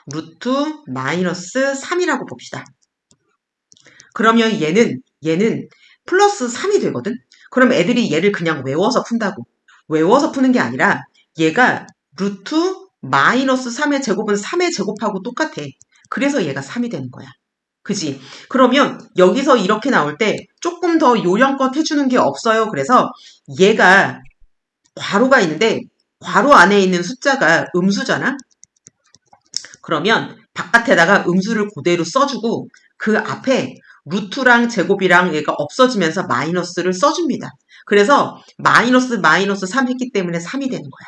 루트 마이너스 3이라고 봅시다. 그러면 얘는 플러스 3이 되거든? 그럼 애들이 얘를 그냥 외워서 푼다고. 외워서 푸는 게 아니라 얘가 루트 마이너스 3의 제곱은 3의 제곱하고 똑같아. 그래서 얘가 3이 되는 거야. 그지? 그러면 여기서 이렇게 나올 때 조금 더 요령껏 해주는 게 없어요. 그래서 얘가 괄호가 있는데 괄호 안에 있는 숫자가 음수잖아? 그러면 바깥에다가 음수를 그대로 써주고 그 앞에 루트랑 제곱이랑 얘가 없어지면서 마이너스를 써줍니다. 그래서 마이너스 3 했기 때문에 3이 되는 거야.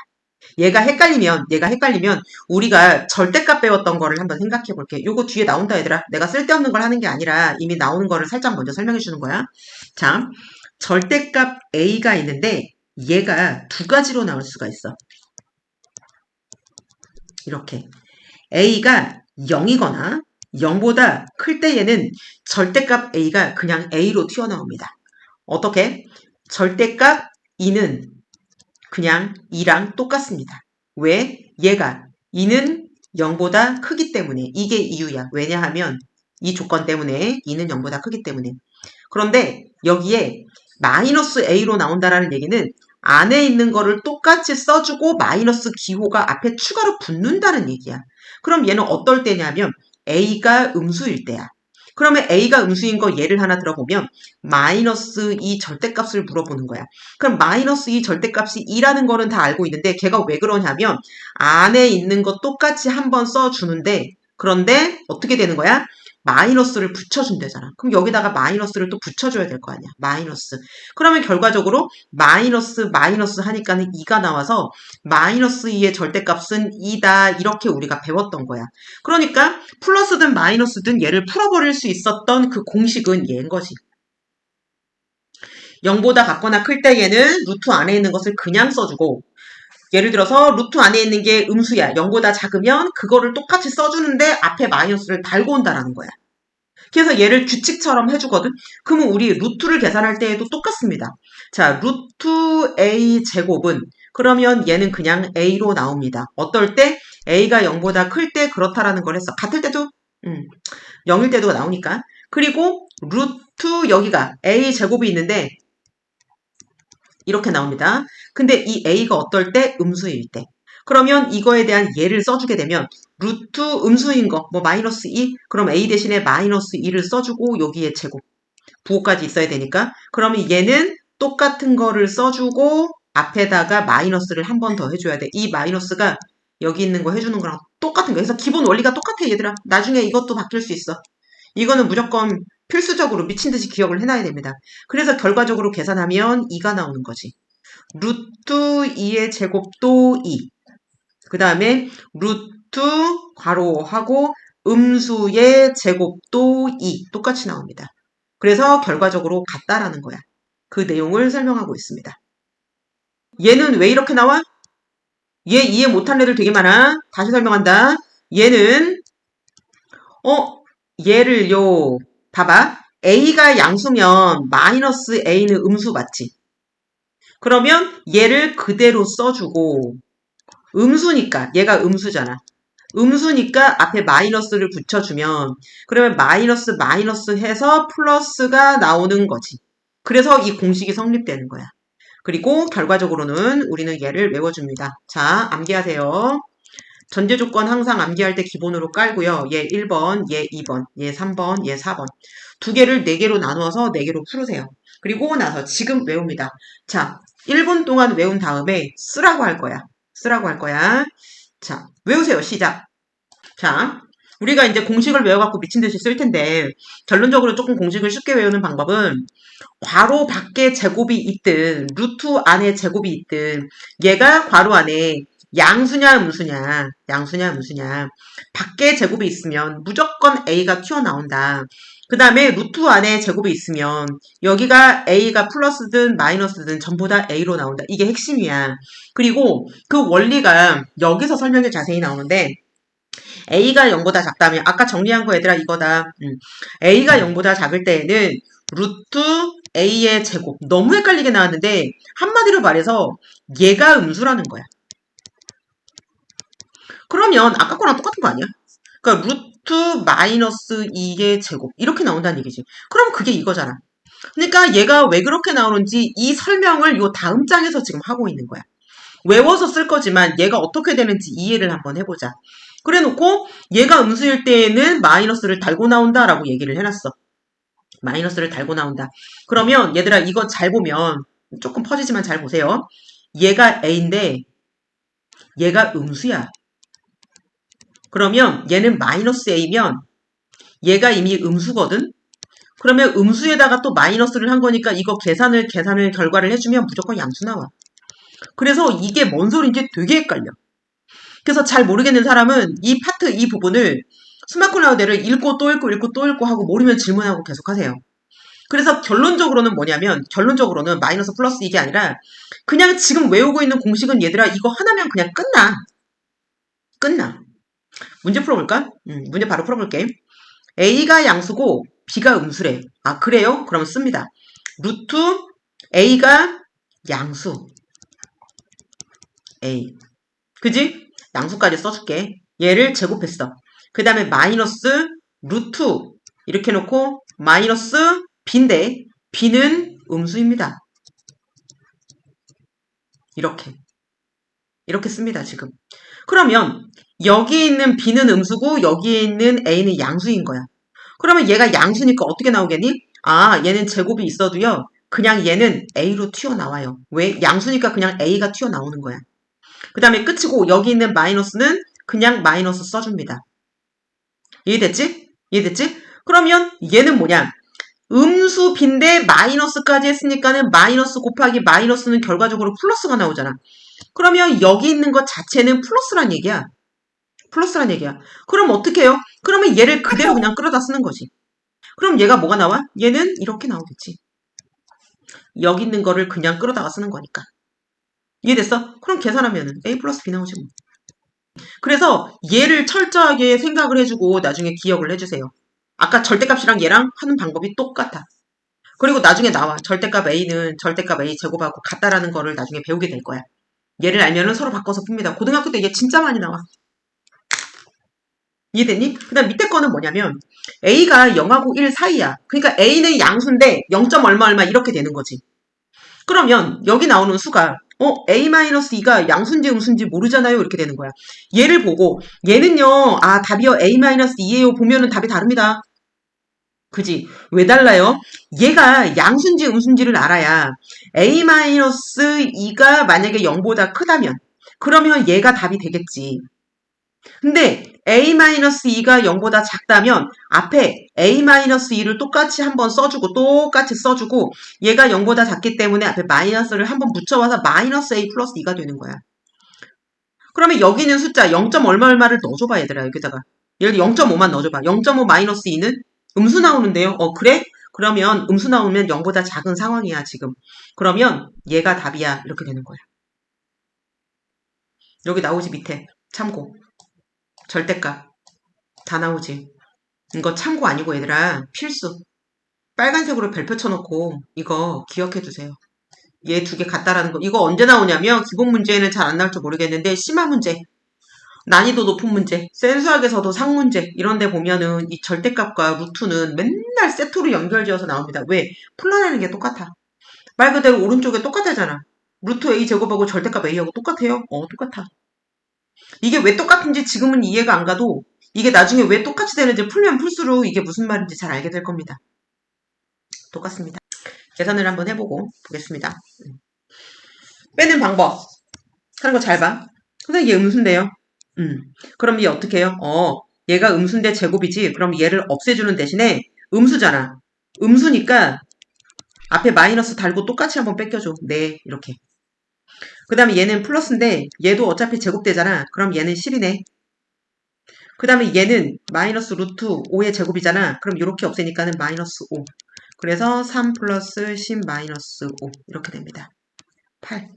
얘가 헷갈리면 우리가 절대값 배웠던 거를 한번 생각해 볼게. 요거 뒤에 나온다 얘들아. 내가 쓸데없는 걸 하는 게 아니라 이미 나오는 거를 살짝 먼저 설명해 주는 거야. 자, 절대값 a가 있는데 얘가 두 가지로 나올 수가 있어. 이렇게. a가 0이거나 0보다 클 때 얘는 절대값 a가 그냥 a로 튀어나옵니다. 어떻게? 절대값 2는 그냥 2랑 똑같습니다. 왜? 얘가 2는 0보다 크기 때문에. 이게 이유야. 왜냐하면 이 조건 때문에 2는 0보다 크기 때문에. 그런데 여기에 마이너스 a로 나온다라는 얘기는 안에 있는 거를 똑같이 써주고 마이너스 기호가 앞에 추가로 붙는다는 얘기야. 그럼 얘는 어떨 때냐면 a가 음수일 때야. 그러면 a가 음수인 거 예를 하나 들어보면 마이너스 2 절대값을 물어보는 거야. 그럼 마이너스 2 절대값이 2라는 거는 다 알고 있는데 걔가 왜 그러냐면 안에 있는 거 똑같이 한번 써주는데 그런데 어떻게 되는 거야? 마이너스를 붙여준대잖아. 그럼 여기다가 마이너스를 또 붙여줘야 될 거 아니야. 마이너스. 그러면 결과적으로 마이너스 하니까는 2가 나와서 마이너스 2의 절대값은 2다. 이렇게 우리가 배웠던 거야. 그러니까 플러스든 마이너스든 얘를 풀어버릴 수 있었던 그 공식은 얘인 거지. 0보다 같거나 클 때 얘는 루트 안에 있는 것을 그냥 써주고 예를 들어서 루트 안에 있는 게 음수야. 0보다 작으면 그거를 똑같이 써주는데 앞에 마이너스를 달고 온다라는 거야. 그래서 얘를 규칙처럼 해주거든. 그러면 우리 루트를 계산할 때에도 똑같습니다. 자, 루트 A 제곱은 그러면 얘는 그냥 A로 나옵니다. 어떨 때? A가 0보다 클 때 그렇다라는 걸 했어. 같을 때도 0일 때도 나오니까. 그리고 루트 여기가 A 제곱이 있는데 이렇게 나옵니다. 근데 이 A가 어떨 때? 음수일 때. 그러면 이거에 대한 예를 써주게 되면 루트 음수인 거, 뭐 마이너스 2, 그럼 A 대신에 마이너스 2를 써주고 여기에 제곱, 부호까지 있어야 되니까 그러면 얘는 똑같은 거를 써주고 앞에다가 마이너스를 한 번 더 해줘야 돼. 이 마이너스가 여기 있는 거 해주는 거랑 똑같은 거. 그래서 기본 원리가 똑같아 얘들아. 나중에 이것도 바뀔 수 있어. 이거는 무조건 필수적으로 미친 듯이 기억을 해놔야 됩니다. 그래서 결과적으로 계산하면 2가 나오는 거지. 루트 2의 제곱도 2. 그 다음에 루트 괄호하고 음수의 제곱도 2. 똑같이 나옵니다. 그래서 결과적으로 같다라는 거야. 그 내용을 설명하고 있습니다. 얘는 왜 이렇게 나와? 얘 이해 못한 애들 되게 많아. 다시 설명한다. 얘는 얘를요. 봐봐. A가 양수면 마이너스 A는 음수 맞지? 그러면 얘를 그대로 써주고 음수니까 얘가 음수잖아. 음수니까 앞에 마이너스를 붙여주면 그러면 마이너스 마이너스 해서 플러스가 나오는 거지. 그래서 이 공식이 성립되는 거야. 그리고 결과적으로는 우리는 얘를 외워줍니다. 자, 암기하세요. 전제 조건 항상 암기할 때 기본으로 깔고요. 얘 1번, 얘 2번, 얘 3번, 얘 4번. 두 개를 4개로 나누어서 4개로 풀으세요. 그리고 나서 지금 외웁니다. 자, 1분 동안 외운 다음에 쓰라고 할 거야. 쓰라고 할 거야. 자, 외우세요. 시작. 자, 우리가 이제 공식을 외워갖고 미친 듯이 쓸 텐데, 결론적으로 조금 공식을 쉽게 외우는 방법은, 괄호 밖에 제곱이 있든, 루트 안에 제곱이 있든, 얘가 괄호 안에 양수냐, 음수냐, 양수냐, 음수냐, 밖에 제곱이 있으면 무조건 A가 튀어나온다. 그 다음에 루트 안에 제곱이 있으면, 여기가 A가 플러스든 마이너스든 전부 다 A로 나온다. 이게 핵심이야. 그리고 그 원리가 여기서 설명이 자세히 나오는데, A가 0보다 작다면 아까 정리한 거 얘들아 이거다. A가 0보다 작을 때에는 루트 A의 제곱. 너무 헷갈리게 나왔는데 한마디로 말해서 얘가 음수라는 거야. 그러면 아까 거랑 똑같은 거 아니야? 그러니까 루트 마이너스 2의 제곱 이렇게 나온다는 얘기지. 그럼 그게 이거잖아. 그러니까 얘가 왜 그렇게 나오는지 이 설명을 요 다음 장에서 지금 하고 있는 거야. 외워서 쓸 거지만 얘가 어떻게 되는지 이해를 한번 해보자. 그래 놓고 얘가 음수일 때에는 마이너스를 달고 나온다라고 얘기를 해놨어. 마이너스를 달고 나온다. 그러면 얘들아 이거 잘 보면 조금 퍼지지만 잘 보세요. 얘가 A인데 얘가 음수야. 그러면 얘는 마이너스 A면 얘가 이미 음수거든. 그러면 음수에다가 또 마이너스를 한 거니까 이거 계산을 결과를 해주면 무조건 양수 나와. 그래서 이게 뭔 소리인지 되게 헷갈려. 그래서 잘 모르겠는 사람은 이 파트, 이 부분을 스마클라우드를 읽고 또 읽고 읽고 또 읽고 하고 모르면 질문하고 계속 하세요. 그래서 결론적으로는 뭐냐면 결론적으로는 마이너스 플러스 이게 아니라 그냥 지금 외우고 있는 공식은 얘들아 이거 하나면 그냥 끝나. 문제 풀어볼까? 문제 바로 풀어볼게. A가 양수고 B가 음수래. 아 그래요? 그럼 씁니다. 루트 A가 양수 A 그지? 양수까지 써줄게. 얘를 제곱했어. 그 다음에 마이너스 루트 이렇게 놓고 마이너스 B인데 B는 음수입니다. 이렇게 씁니다 지금. 그러면 여기 있는 B는 음수고 여기에 있는 A는 양수인 거야. 그러면 얘가 양수니까 어떻게 나오겠니? 아 얘는 제곱이 있어도요. 그냥 얘는 A로 튀어나와요. 왜? 양수니까 그냥 A가 튀어나오는 거야. 그 다음에 끝이고 여기 있는 마이너스는 그냥 마이너스 써줍니다. 이해됐지? 그러면 얘는 뭐냐? 음수 B인데 마이너스까지 했으니까는 마이너스 곱하기 마이너스는 결과적으로 플러스가 나오잖아. 그러면 여기 있는 것 자체는 플러스란 얘기야. 그럼 어떻게 해요? 그러면 얘를 그대로 그냥 끌어다 쓰는 거지. 그럼 얘가 뭐가 나와? 얘는 이렇게 나오겠지. 여기 있는 거를 그냥 끌어다가 쓰는 거니까. 이해됐어? 그럼 계산하면은 A 플러스 B 나오지 뭐. 그래서 얘를 철저하게 생각을 해주고 나중에 기억을 해주세요. 아까 절대값이랑 얘랑 하는 방법이 똑같아. 그리고 나중에 나와. 절대값 A는 절대값 A 제곱하고 같다라는 거를 나중에 배우게 될 거야. 얘를 알면은 서로 바꿔서 풉니다. 고등학교 때 얘 진짜 많이 나와. 이해됐니? 그 다음 밑에 거는 뭐냐면 A가 0하고 1 사이야. 그러니까 A는 양수인데 0. 얼마 얼마 이렇게 되는 거지. 그러면 여기 나오는 수가 A-2가 양수인지 음수인지 모르잖아요. 이렇게 되는 거야. 얘를 보고 얘는요. 아 답이요 A-2예요. 보면은 답이 다릅니다. 그지? 왜 달라요? 얘가 양수인지 음수인지를 알아야 A-2가 만약에 0보다 크다면 그러면 얘가 답이 되겠지. 근데 A-2가 0보다 작다면 앞에 A-2를 똑같이 한번 써주고 똑같이 써주고 얘가 0보다 작기 때문에 앞에 마이너스를 한번 붙여와서 마이너스 A 플러스 2가 되는 거야. 그러면 여기 있는 숫자 0. 얼마 얼마를 넣어줘봐 얘들아. 여기다가 예를 들어 0.5만 넣어줘봐. 0.5 마이너스 2는 음수 나오는데요. 그래? 그러면 음수 나오면 0보다 작은 상황이야 지금. 그러면 얘가 답이야. 이렇게 되는 거야. 여기 나오지 밑에. 참고. 절대값. 다 나오지. 이거 참고 아니고 얘들아. 필수. 빨간색으로 별표 쳐놓고 이거 기억해두세요. 얘 두 개 같다라는 거. 이거 언제 나오냐면 기본 문제에는 잘 안 나올 줄 모르겠는데 심화 문제. 난이도 높은 문제. 센수학에서도 상문제. 이런 데 보면은 이 절대값과 루트는 맨날 세트로 연결지어서 나옵니다. 왜? 풀어내는 게 똑같아. 말 그대로 오른쪽에 똑같아잖아. 루트 A 제곱하고 절대값 A하고 똑같아요? 똑같아. 이게 왜 똑같은지 지금은 이해가 안 가도 이게 나중에 왜 똑같이 되는지 풀면 풀수록 이게 무슨 말인지 잘 알게 될 겁니다. 똑같습니다. 계산을 한번 해보고 보겠습니다. 빼는 방법. 하는 거 잘 봐. 선생님 얘 음수인데요. 그럼 얘 어떻게 해요? 얘가 음수인데 제곱이지. 그럼 얘를 없애주는 대신에 음수잖아. 음수니까 앞에 마이너스 달고 똑같이 한번 뺏겨줘. 네, 이렇게. 그 다음에 얘는 플러스인데 얘도 어차피 제곱되잖아. 그럼 얘는 10이네. 그 다음에 얘는 마이너스 루트 5의 제곱이잖아. 그럼 이렇게 없애니까는 마이너스 5. 그래서 3 플러스 10 마이너스 5 이렇게 됩니다. 8.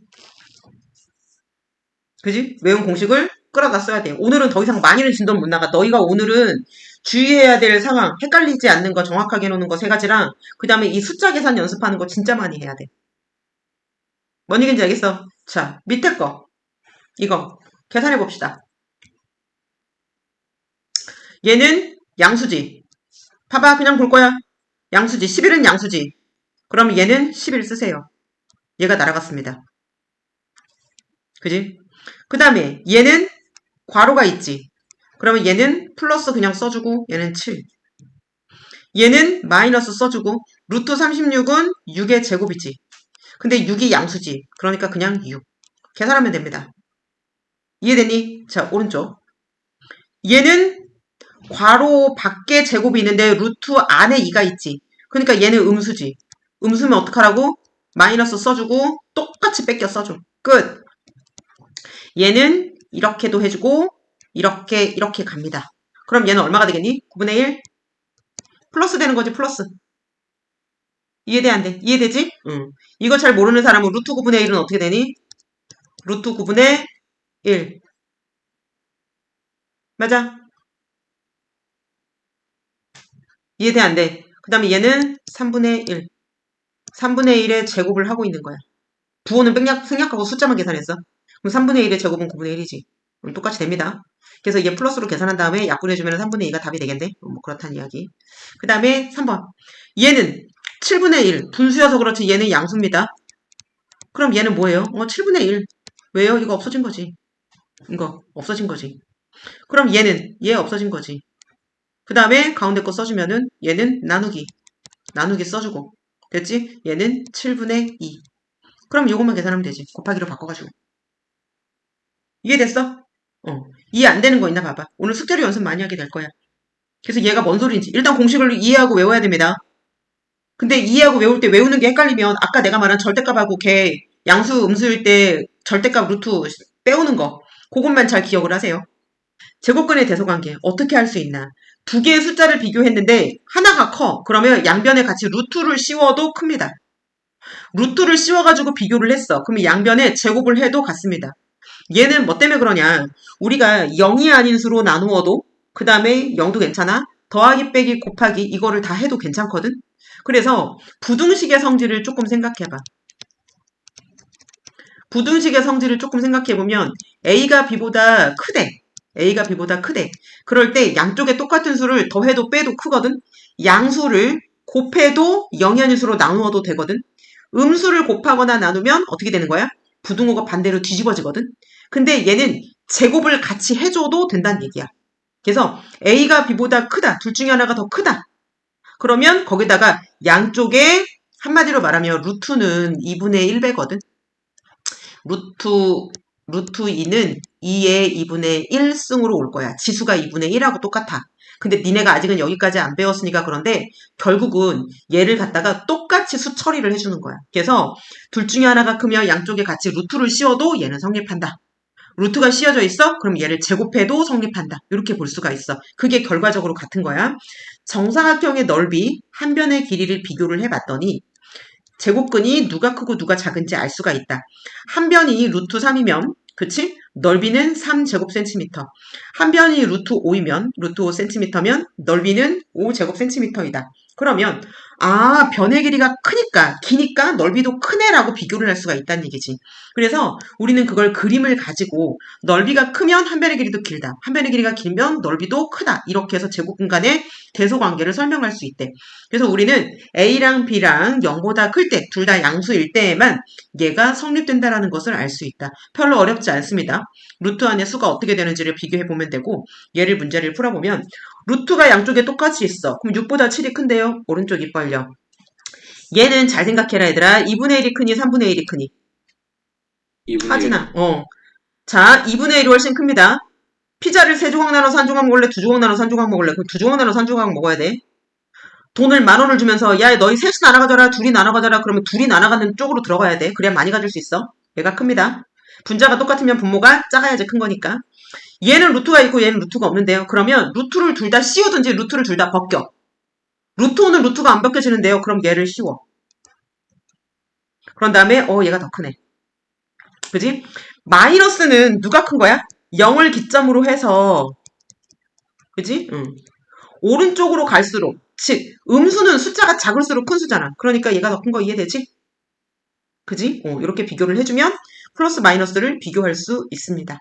그지? 외운 공식을 끌어다 써야 돼요. 오늘은 더 이상 많이는 진도는 못 나가. 너희가 오늘은 주의해야 될 상황, 헷갈리지 않는 거 정확하게 해놓는 거 세 가지랑 그 다음에 이 숫자 계산 연습하는 거 진짜 많이 해야 돼. 뭔 얘기인지 알겠어? 자, 밑에 거. 이거 계산해 봅시다. 얘는 양수지. 봐봐, 그냥 볼 거야. 양수지. 11은 양수지. 그럼 얘는 11 쓰세요. 얘가 날아갔습니다. 그지? 그 다음에 얘는 괄호가 있지. 그러면 얘는 플러스 그냥 써주고 얘는 7. 얘는 마이너스 써주고 루트 36은 6의 제곱이지. 근데 6이 양수지. 그러니까 그냥 6. 계산하면 됩니다. 이해됐니? 자, 오른쪽. 얘는 괄호 밖에 제곱이 있는데 루트 안에 2가 있지. 그러니까 얘는 음수지. 음수면 어떡하라고? 마이너스 써주고 똑같이 뺏겨 써줘. 끝. 얘는 이렇게도 해주고 이렇게 갑니다. 그럼 얘는 얼마가 되겠니? 9분의 1? 플러스 되는 거지. 플러스. 이해돼 안 돼? 이해되지? 응. 이거 잘 모르는 사람은 루트 9분의 1은 어떻게 되니? 루트 9분의 1. 맞아? 이해돼 안 돼? 그 다음에 얘는 3분의 1. 3분의 1의 제곱을 하고 있는 거야. 부호는 생략하고 숫자만 계산했어. 그럼 3분의 1의 제곱은 9분의 1이지. 그럼 똑같이 됩니다. 그래서 얘 플러스로 계산한 다음에 약분해주면 3분의 2가 답이 되겠네. 뭐 그렇다는 이야기. 그 다음에 3번. 얘는 7분의 1. 분수여서 그렇지 얘는 양수입니다. 그럼 얘는 뭐예요? 7분의 1. 왜요? 이거 없어진 거지. 이거 없어진 거지. 그럼 얘 없어진 거지. 그 다음에 가운데 거 써주면은 얘는 나누기 써주고 됐지? 얘는 7분의 2. 그럼 이것만 계산하면 되지. 곱하기로 바꿔가지고. 이해됐어? 이해 안 되는 거 있나 봐봐. 오늘 숙제로 연습 많이 하게 될 거야. 그래서 얘가 뭔 소리인지 일단 공식을 이해하고 외워야 됩니다. 근데 이해하고 외울 때 외우는 게 헷갈리면 아까 내가 말한 절대값하고 걔 양수 음수일 때 절대값 루트 빼오는 거 그것만 잘 기억을 하세요. 제곱근의 대소관계 어떻게 할 수 있나? 두 개의 숫자를 비교했는데 하나가 커. 그러면 양변에 같이 루트를 씌워도 큽니다. 루트를 씌워가지고 비교를 했어. 그러면 양변에 제곱을 해도 같습니다. 얘는 뭐 때문에 그러냐? 우리가 0이 아닌 수로 나누어도 그 다음에 0도 괜찮아? 더하기 빼기 곱하기 이거를 다 해도 괜찮거든? 그래서 부등식의 성질을 조금 생각해봐. 부등식의 성질을 조금 생각해보면 A가 B보다 크대. A가 B보다 크대. 그럴 때 양쪽에 똑같은 수를 더해도 빼도 크거든. 양수를 곱해도 영현의 수로 나누어도 되거든. 음수를 곱하거나 나누면 어떻게 되는 거야? 부등호가 반대로 뒤집어지거든. 근데 얘는 제곱을 같이 해줘도 된다는 얘기야. 그래서 A가 B보다 크다. 둘 중에 하나가 더 크다. 그러면 거기다가 양쪽에 한마디로 말하면 루트는 2분의 1배거든. 루트 2는 2의 2분의 1승으로 올 거야. 지수가 2분의 1하고 똑같아. 근데 니네가 아직은 여기까지 안 배웠으니까 그런데 결국은 얘를 갖다가 똑같이 수 처리를 해주는 거야. 그래서 둘 중에 하나가 크면 양쪽에 같이 루트를 씌워도 얘는 성립한다. 루트가 씌워져 있어? 그럼 얘를 제곱해도 성립한다. 이렇게 볼 수가 있어. 그게 결과적으로 같은 거야. 정사각형의 넓이, 한 변의 길이를 비교를 해봤더니 제곱근이 누가 크고 누가 작은지 알 수가 있다. 한 변이 루트 3이면 그치? 넓이는 3제곱센티미터. 한 변이 루트 5이면 루트 5cm면 넓이는 5제곱센티미터이다. 그러면 변의 길이가 기니까 넓이도 크네라고 비교를 할 수가 있다는 얘기지. 그래서 우리는 그걸 그림을 가지고 넓이가 크면 한 변의 길이도 길다. 한 변의 길이가 길면 넓이도 크다. 이렇게 해서 제곱근 간의 대소관계를 설명할 수 있대. 그래서 우리는 A랑 B랑 0보다 클 때, 둘 다 양수일 때에만 얘가 성립된다라는 것을 알 수 있다. 별로 어렵지 않습니다. 루트 안에 수가 어떻게 되는지를 비교해보면 되고 얘를 문제를 풀어보면 루트가 양쪽에 똑같이 있어. 그럼 6보다 7이 큰데요? 오른쪽이 벌려. 얘는 잘 생각해라 얘들아. 2분의 1이 크니 3분의 1이 크니? 2분의 1. 하진아. 자, 2분의 1이 훨씬 큽니다. 피자를 3조각 나눠서 한 조각 먹을래? 2조각 나눠서 한 조각 먹을래? 그럼 2조각 나눠서 한 조각 먹어야 돼. 돈을 10,000원을 주면서 야 너희 셋이 나눠 가져라 둘이 나눠 가져라 그러면 둘이 나눠 가는 쪽으로 들어가야 돼. 그래야 많이 가질 수 있어. 얘가 큽니다. 분자가 똑같으면 분모가 작아야지 큰 거니까. 얘는 루트가 있고 얘는 루트가 없는데요. 그러면 루트를 둘 다 씌우든지 루트를 둘 다 벗겨. 루트 5는 루트가 안 벗겨지는데요. 그럼 얘를 씌워. 그런 다음에 얘가 더 크네. 그지? 마이너스는 누가 큰 거야? 0을 기점으로 해서 그지? 오른쪽으로 갈수록 즉 음수는 숫자가 작을수록 큰 수잖아. 그러니까 얘가 더 큰 거 이해되지? 그지? 이렇게 비교를 해주면 플러스 마이너스를 비교할 수 있습니다.